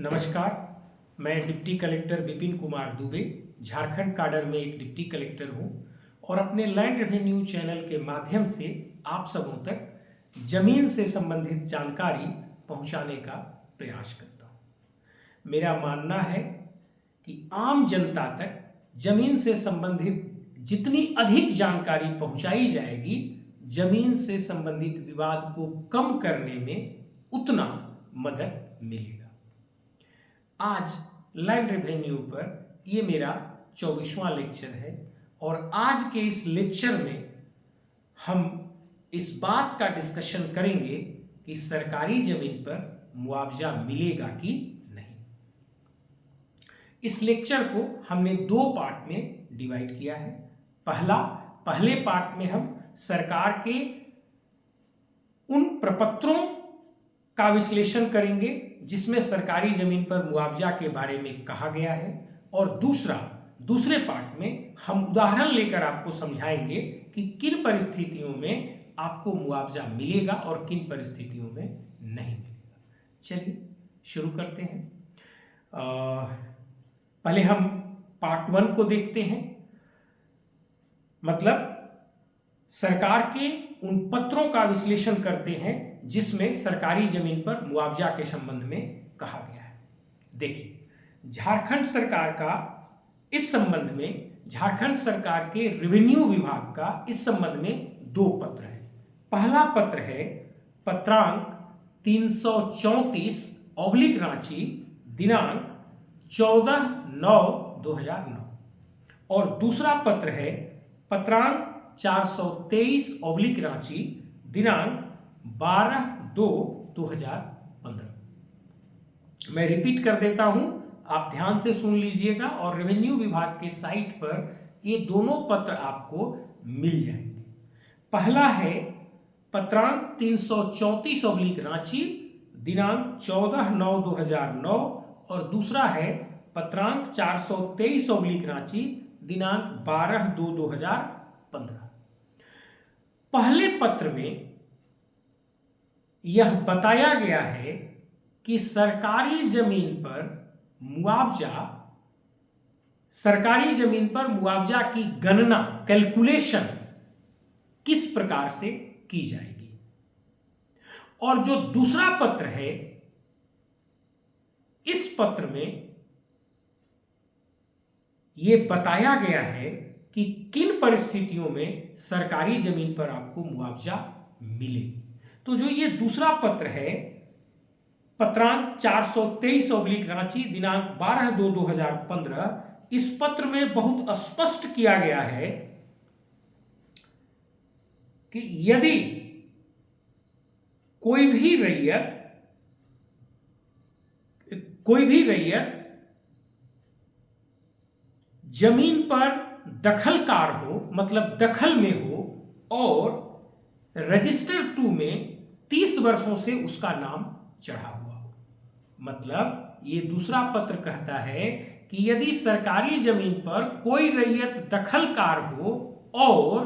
नमस्कार, मैं deputy collector Vipin Kumar Dubey Jharkhand cadre में एक डिप्टी कलेक्टर हूं और अपने लैंड रेवेन्यू चैनल के माध्यम से आप सबों तक जमीन से संबंधित जानकारी पहुंचाने का प्रयास करता हूं। मेरा मानना है कि आम जनता तक जमीन से संबंधित जितनी अधिक जानकारी पहुंचाई जाएगी, जमीन से संबंधित विवाद को कम करने में उतना मदद मिलेगा। आज लैंड रेवेन्यू पर ये मेरा 24वां लेक्चर है और आज के इस लेक्चर में हम इस बात का डिस्कशन करेंगे कि सरकारी जमीन पर मुआवजा मिलेगा कि नहीं। इस लेक्चर को हमने दो पार्ट में डिवाइड किया है। पहले पार्ट में हम सरकार के उन प्रपत्रों का विश्लेषण करेंगे जिसमें सरकारी जमीन पर मुआवजा के बारे में कहा गया है, और दूसरे पार्ट में हम उदाहरण लेकर आपको समझाएंगे कि किन परिस्थितियों में आपको मुआवजा मिलेगा और किन परिस्थितियों में नहीं मिलेगा। चलिए शुरू करते हैं। पहले हम पार्ट 1 को देखते हैं, मतलब सरकार के उन पत्रों का विश्लेषण करते हैं जिसमें सरकारी जमीन पर मुआवजा के संबंध में कहा गया है। देखिए, झारखंड सरकार का इस संबंध में, झारखंड सरकार के रेवेन्यू विभाग का इस संबंध में दो पत्र है। पहला पत्र है पत्रांक 334/रांची दिनांक 14/9/2009 और दूसरा पत्र है पत्रांक 423/रांची दिनांक 12/2/2015। मैं रिपीट कर देता हूं, आप ध्यान से सुन लीजिएगा और रेवेन्यू विभाग के साइट पर ये दोनों पत्र आपको मिल जाएंगे। पहला है पत्रांक 334/रांची दिनांक 14/9/2009 और दूसरा है पत्रांक 423/रांची दिनांक 12/2/2015। पहले पत्र में यह बताया गया है कि सरकारी जमीन पर मुआवजा की गणना, कैलकुलेशन किस प्रकार से की जाएगी। और जो दूसरा पत्र है, इस पत्र में यह बताया गया है कि किन परिस्थितियों में सरकारी जमीन पर आपको मुआवजा मिलेगी। तो जो ये दूसरा पत्र है पत्रांक 423/रांची दिनांक 12/2/2015, इस पत्र में बहुत स्पष्ट किया गया है कि यदि कोई भी रैयत जमीन पर दखलकार हो, मतलब दखल में हो, और रजिस्टर 2 में 30 वर्षों से उसका नाम चढ़ा हुआ हो। मतलब ये दूसरा पत्र कहता है कि यदि सरकारी जमीन पर कोई रैयत दखलकार हो और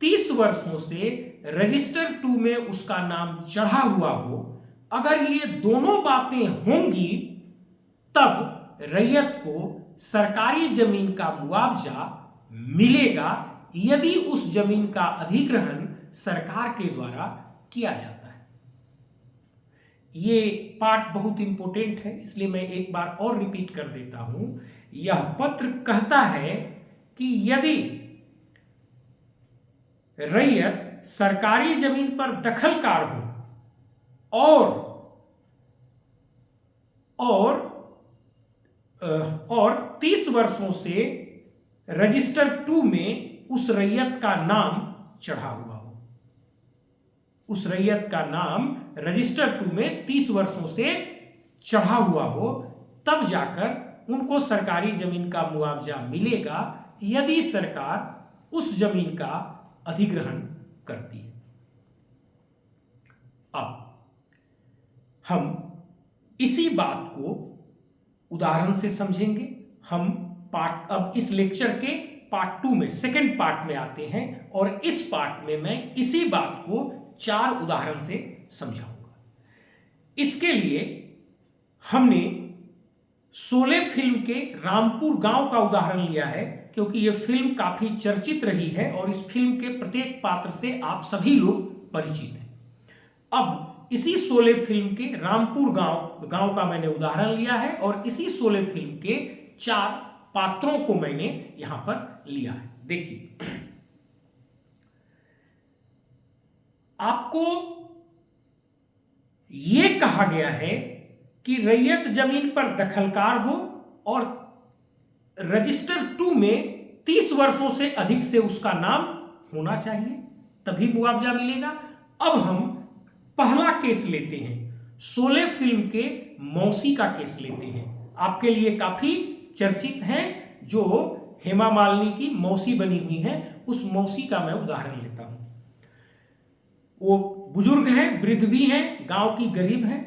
30 वर्षों से रजिस्टर 2 में उसका नाम चढ़ा हुआ हो, अगर ये दोनों बातें होंगी तब रैयत को सरकारी जमीन का मुआवजा मिलेगा, यदि उस जमीन का अधिग्रहण सरकार के द्वारा किया जाता है। ये पार्ट बहुत इंपॉर्टेंट है, इसलिए मैं एक बार और रिपीट कर देता हूं। यह पत्र कहता है कि यदि रैयत सरकारी जमीन पर दखलकार हो और 30 वर्षों से रजिस्टर 2 में उस रैयत का नाम चढ़ा हुआ हो, उस रैयत का नाम रजिस्टर 2 में 30 वर्षों से चढ़ा हुआ हो, तब जाकर उनको सरकारी जमीन का मुआवजा मिलेगा, यदि सरकार उस जमीन का अधिग्रहण करती है। अब हम इसी बात को उदाहरण से समझेंगे। हम अब इस लेक्चर के पार्ट 2 में, सेकंड पार्ट में आते हैं और इस पार्ट में मैं इसी बात को 4 उदाहरण से समझाऊंगा। इसके लिए हमने शोले फिल्म के रामपुर गांव का उदाहरण लिया है, क्योंकि यह फिल्म काफी चर्चित रही है और इस फिल्म के प्रत्येक पात्र से आप सभी लोग परिचित हैं। अब इसी शोले फिल्म के रामपुर गांव का मैंने उदाहरण लिया है और इसी शोले फिल्म के 4 पात्रों को मैंने यहां पर लिया है। देखिए, आपको यह कहा गया है कि रैयत जमीन पर दखलकार हो और रजिस्टर 2 में 30 वर्षों से अधिक से उसका नाम होना चाहिए, तभी मुआवजा मिलेगा। अब हम पहला केस लेते हैं, शोले फिल्म के मौसी का केस लेते हैं। आपके लिए काफी चर्चित है, जो हेमा मालिनी की मौसी बनी हुई है, उस मौसी का मैं उदाहरण लेता हूं। वो बुजुर्ग हैं, वृद्ध भी हैं, गांव की गरीब है।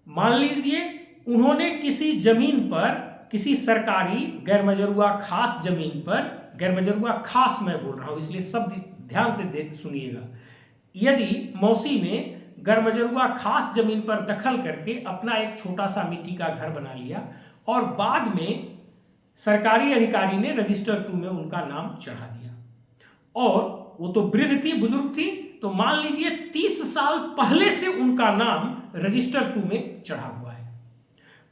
मान लीजिए उन्होंने किसी जमीन पर, किसी सरकारी गैरमजरूआ खास जमीन पर, गैरमजरूआ खास मैं बोल रहा हूं इसलिए शब्द ध्यान से सुनिएगा, यदि मौसी ने गैरमजरूआ खास जमीन पर दखल करके अपना एक छोटा सा मिट्टी का घर बना लिया और बाद में सरकारी अधिकारी ने रजिस्टर 2 में उनका नाम चढ़ा दिया, और वो तो वृद्ध थी, बुजुर्ग थी, तो मान लीजिए 30 साल पहले से उनका नाम रजिस्टर 2 में चढ़ा हुआ है।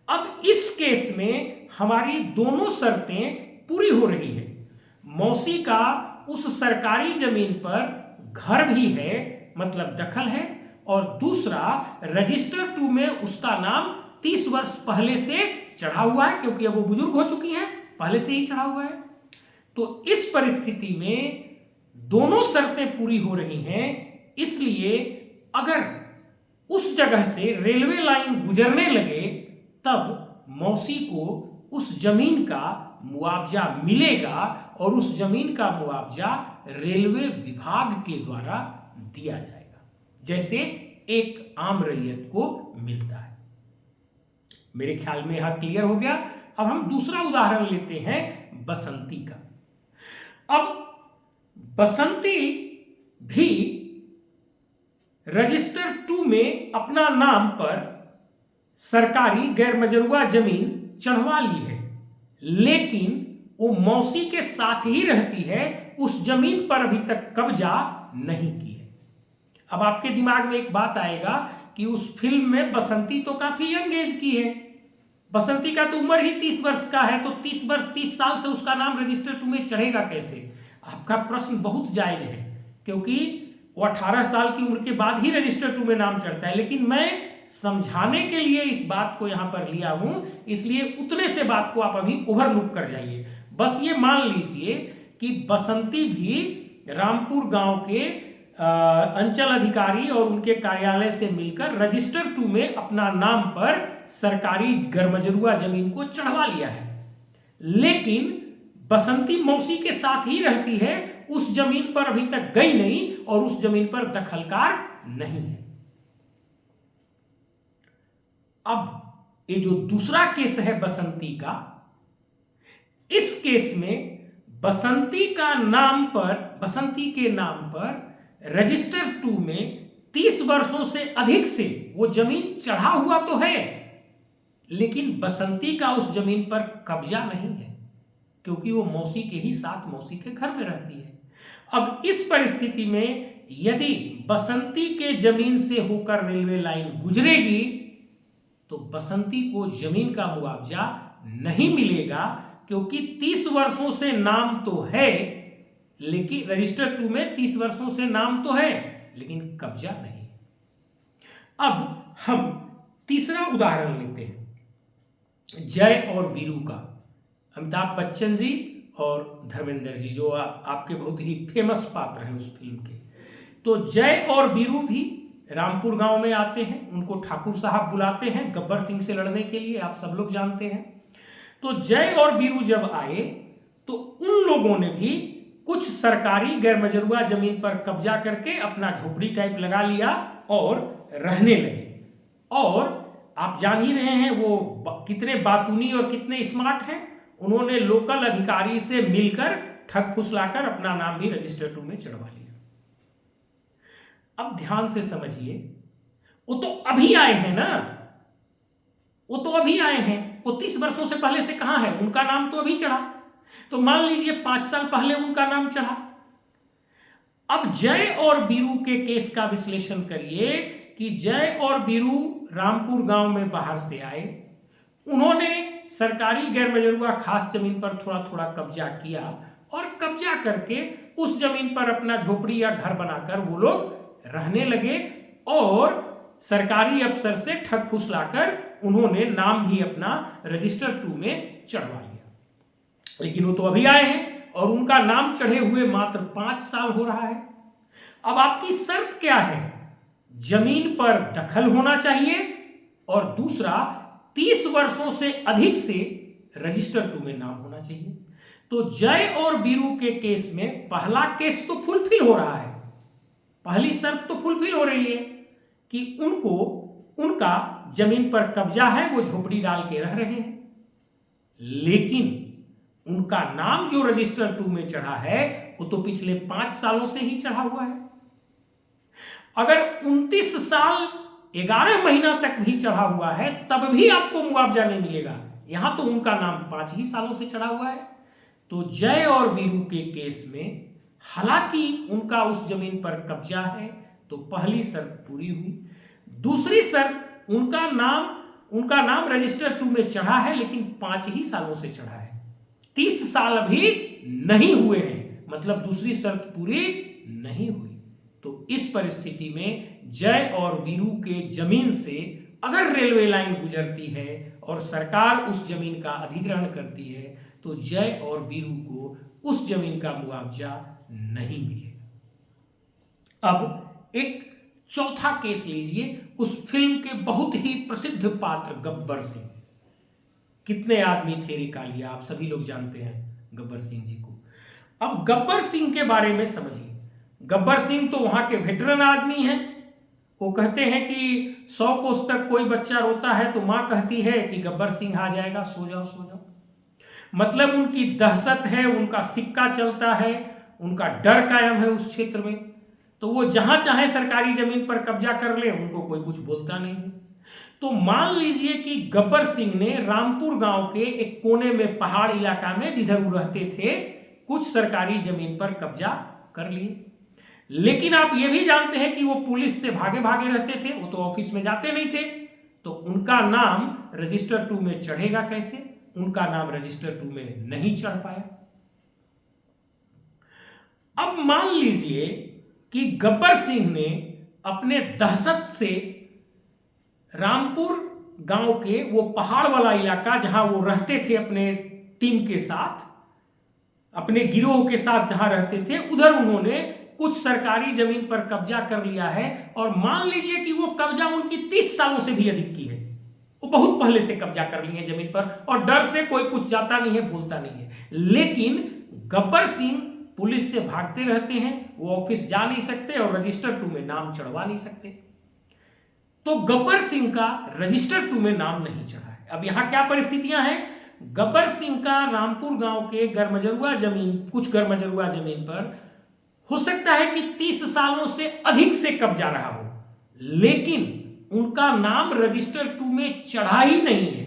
अब इस केस में हमारी दोनों शर्तें पूरी हो रही है। मौसी का उस सरकारी जमीन पर घर भी है, मतलब दखल है, और दूसरा रजिस्टर 2 में उसका नाम 30 वर्ष पहले से चढ़ा हुआ है, क्योंकि अब वो बुजुर्ग हो चुकी हैं, पहले से ही चढ़ा हुआ है। तो इस परिस्थिति में दोनों शर्तें पूरी हो रही हैं, इसलिए अगर उस जगह से रेलवे लाइन गुजरने लगे तब मौसी को उस जमीन का मुआवजा मिलेगा और उस जमीन का मुआवजा रेलवे विभाग के द्वारा दिया जाएगा, जैसे एक आम रैयत को मिलता है। मेरे ख्याल में यह क्लियर हो गया। अब हम दूसरा उदाहरण लेते हैं बसंती का। अब बसंती भी रजिस्टर 2 में अपना नाम पर सरकारी गैरमजरूआ जमीन चढ़वा ली है, लेकिन वो मौसी के साथ ही रहती है, उस जमीन पर अभी तक कब्जा नहीं की है। अब आपके दिमाग में एक बात आएगा कि उस फिल्म में बसंती तो काफी यंग एज की है, बसंती का तो उम्र ही 30 वर्ष का है, तो 30 साल से उसका नाम रजिस्टर 2 में चढ़ेगा कैसे? आपका प्रश्न बहुत जायज है, क्योंकि वो 18 साल की उम्र के बाद ही रजिस्टर 2 में नाम चढ़ता है, लेकिन मैं समझाने के लिए इस बात को यहां पर लिया हूं, इसलिए उतने से बात को आप अभी ओवरलुक कर जाइए। बस ये मान लीजिए कि बसंती भी रामपुर गांव के अंचल अधिकारी और उनके कार्यालय से मिलकर रजिस्टर 2 में अपना नाम पर सरकारी गैरमजरूआ जमीन को चढ़वा लिया है, लेकिन बसंती मौसी के साथ ही रहती है, उस जमीन पर अभी तक गई नहीं और उस जमीन पर दखलकार नहीं है। अब ये जो दूसरा केस है बसंती का, इस केस में बसंती के नाम पर रजिस्टर 2 में 30 वर्षों से अधिक से वो जमीन चढ़ा हुआ तो है, लेकिन बसंती का उस जमीन पर कब्जा नहीं है, क्योंकि वो मौसी के ही साथ मौसी के घर में रहती है। अब इस परिस्थिति में यदि बसंती के जमीन से होकर रेलवे लाइन गुजरेगी तो बसंती को जमीन का मुआवजा नहीं मिलेगा, क्योंकि 30 वर्षों से नाम तो है, लेकिन रजिस्टर 2 में 30 वर्षों से नाम तो है, लेकिन कब्जा नहीं। अब हम तीसरा उदाहरण लेते हैं जय और वीरू का। अमिताभ बच्चन जी और धर्मेंद्र जी, जो आपके बहुत ही फेमस पात्र हैं उस फिल्म के। तो जय और वीरू भी रामपुर गांव में आते हैं, उनको ठाकुर साहब बुलाते हैं गब्बर सिंह से लड़ने के लिए, आप सब लोग जानते हैं। तो जय और वीरू जब आए तो उन लोगों ने भी कुछ सरकारी गैरमजरूआ जमीन पर कब्जा करके अपना झोपड़ी टाइप लगा लिया और रहने लगे। और आप जान ही रहे हैं वो कितने बातूनी और कितने स्मार्ट हैं, उन्होंने लोकल अधिकारी से मिलकर ठग फुसलाकर अपना नाम भी रजिस्टर 2 में चढ़वा लिया। अब ध्यान से समझिए, वो तो अभी आए हैं ना, वो तो अभी आए हैं, वो 30 वर्षों से पहले से कहाँ है, उनका नाम तो अभी चढ़ा। तो मान लीजिए 5 साल पहले उनका नाम चढ़ा। अब जय और बीरू के केस का विश्लेषण करिए कि जय और बीरू रामपुर गांव में बाहर से आए, उन्होंने सरकारी गैर मजरूआ खास जमीन पर थोड़ा थोड़ा कब्जा किया और कब्जा करके उस जमीन पर अपना झोपड़ी या घर बनाकर वो लोग रहने लगे और सरकारी अफसर से ठग फुसलाकर उन्होंने नाम भी अपना रजिस्टर 2 में चढ़वा लिया। लेकिन वो तो अभी आए हैं और उनका नाम चढ़े हुए मात्र 5 साल हो रहा है। अब आपकी शर्त क्या है, जमीन पर दखल होना चाहिए और दूसरा 30 वर्षों से अधिक से रजिस्टर 2 में नाम होना चाहिए। तो जय और बीरू के केस में पहला केस तो फुलफिल हो रहा है, पहली शर्त तो फुलफिल हो रही है कि उनको उनका जमीन पर कब्जा है, वो झोपड़ी डाल के रह रहे हैं, लेकिन उनका नाम जो रजिस्टर 2 में चढ़ा है वो तो पिछले 5 सालों से ही चढ़ा हुआ है। अगर 29 साल 11 महीना तक भी चढ़ा हुआ है तब भी आपको मुआवजा नहीं मिलेगा, यहां तो उनका नाम 5 ही सालों से चढ़ा हुआ है। तो जय और बीरू के केस में हालांकि उनका उस जमीन पर कब्जा है तो पहली शर्त पूरी हुई। दूसरी शर्त उनका नाम रजिस्टर 2 में चढ़ा है लेकिन 5 ही सालों से चढ़ा है, 30 साल अभी नहीं हुए हैं, मतलब दूसरी शर्त पूरी नहीं हुई। तो इस परिस्थिति में जय और बीरू के जमीन से अगर रेलवे लाइन गुजरती है और सरकार उस जमीन का अधिग्रहण करती है तो जय और बीरू को उस जमीन का मुआवजा नहीं मिलेगा। अब एक चौथा केस लीजिए, उस फिल्म के बहुत ही प्रसिद्ध पात्र गब्बर सिंह। कितने आदमी थे रे कालिया, आप सभी लोग जानते हैं गब्बर सिंह जी को। अब गब्बर सिंह के बारे में समझिए। गब्बर सिंह तो वहां के वेटरन आदमी हैं। वो कहते हैं कि 100 कोस तक कोई बच्चा रोता है तो मां कहती है कि गब्बर सिंह आ जाएगा, सो जाओ सो जाओ। मतलब उनकी दहशत है, उनका सिक्का चलता है, उनका डर कायम है उस क्षेत्र में। तो वो जहां चाहे सरकारी जमीन पर कब्जा कर ले, उनको कोई कुछ बोलता नहीं है। तो मान लीजिए कि गब्बर सिंह ने रामपुर गांव के एक कोने में पहाड़ इलाका में जिधर वो रहते थे कुछ सरकारी जमीन पर कब्जा कर लिए। लेकिन आप ये भी जानते हैं कि वो पुलिस से भागे भागे रहते थे, वो तो ऑफिस में जाते नहीं थे। तो उनका नाम रजिस्टर 2 में चढ़ेगा कैसे? उनका नाम रजिस्टर 2 में नहीं चढ़ पाया। अब मान लीजिए कि गब्बर सिंह ने अपने दहशत से रामपुर गांव के वो पहाड़ वाला इलाका जहां वो रहते थे अपने टीम के साथ, अपने गिरोह के साथ जहां रहते थे, उधर उन्होंने कुछ सरकारी जमीन पर कब्जा कर लिया है। और मान लीजिए कि वो कब्जा उनकी 30 सालों से भी अधिक की है, वो बहुत पहले से कब्जा कर लिए हैं जमीन पर और डर से कोई कुछ जाता नहीं है, बोलता नहीं है। लेकिन गब्बर सिंह पुलिस से भागते रहते हैं, वो ऑफिस जा नहीं सकते और रजिस्टर 2 में नाम चढ़वा नहीं सकते। तो गब्बर सिंह का रजिस्टर 2 में नाम नहीं चढ़ा है। अब यहां क्या परिस्थितियां हैं? गब्बर सिंह का रामपुर गांव के कुछ गरमजरुआ जमीन पर हो सकता है कि 30 सालों से अधिक से कब्जा रहा हो, लेकिन उनका नाम रजिस्टर 2 में चढ़ा ही नहीं है।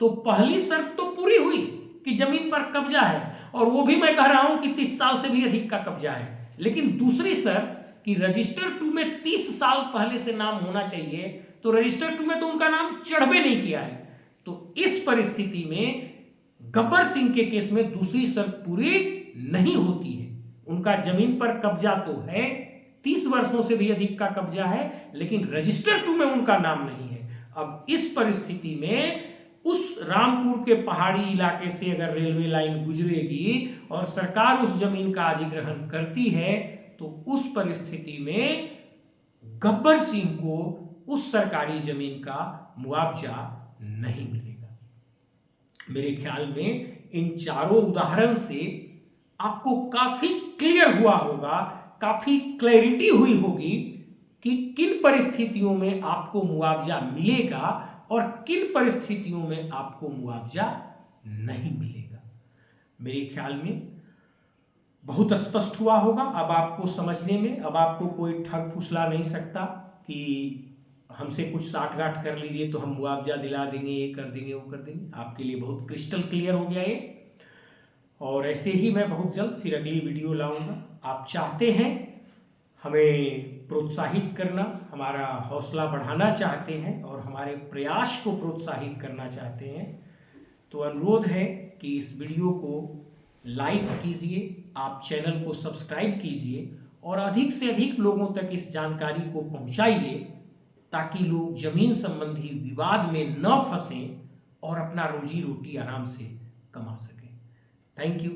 तो पहली शर्त तो पूरी हुई कि जमीन पर कब्जा है, और वो भी मैं कह रहा हूं कि 30 साल से भी अधिक का कब्जा है। लेकिन दूसरी शर्त कि रजिस्टर 2 में 30 साल पहले से नाम होना चाहिए, तो रजिस्टर 2 में तो उनका नाम चढ़बे नहीं किया है। तो इस परिस्थिति में गब्बर सिंह के केस में दूसरी शर्त पूरी नहीं होती है। उनका जमीन पर कब्जा तो है, 30 वर्षों से भी अधिक का कब्जा है, लेकिन रजिस्टर 2 में उनका नाम नहीं है। अब इस परिस्थिति में उस रामपुर के पहाड़ी इलाके से अगर रेलवे लाइन गुजरेगी और सरकार उस जमीन का अधिग्रहण करती है, तो उस परिस्थिति में गब्बर सिंह को उस सरकारी जमीन का मुआवजा नहीं मिलेगा। मेरे ख्याल में इन चारों उदाहरण से आपको काफी क्लियर हुआ होगा, काफी क्लैरिटी हुई होगी कि किन परिस्थितियों में आपको मुआवजा मिलेगा और किन परिस्थितियों में आपको मुआवजा नहीं मिलेगा। मेरे ख्याल में बहुत स्पष्ट हुआ होगा अब आपको समझने में। अब आपको कोई ठग फुसला नहीं सकता कि हमसे कुछ साठगांठ कर लीजिए तो हम मुआवजा दिला देंगे, ये कर देंगे, वो कर देंगे। आपके लिए बहुत क्रिस्टल क्लियर हो गया ये। और ऐसे ही मैं बहुत जल्द फिर अगली वीडियो लाऊंगा। आप चाहते हैं हमें प्रोत्साहित करना, हमारा हौसला बढ़ाना चाहते हैं और हमारे प्रयास को प्रोत्साहित करना चाहते हैं, तो अनुरोध है कि इस वीडियो को लाइक कीजिए, आप चैनल को सब्सक्राइब कीजिए और अधिक से अधिक लोगों तक इस जानकारी को पहुंचाइए, ताकि लोग जमीन संबंधी विवाद में न फंसें और अपना रोजी रोटी आराम से कमा सकें। Thank you.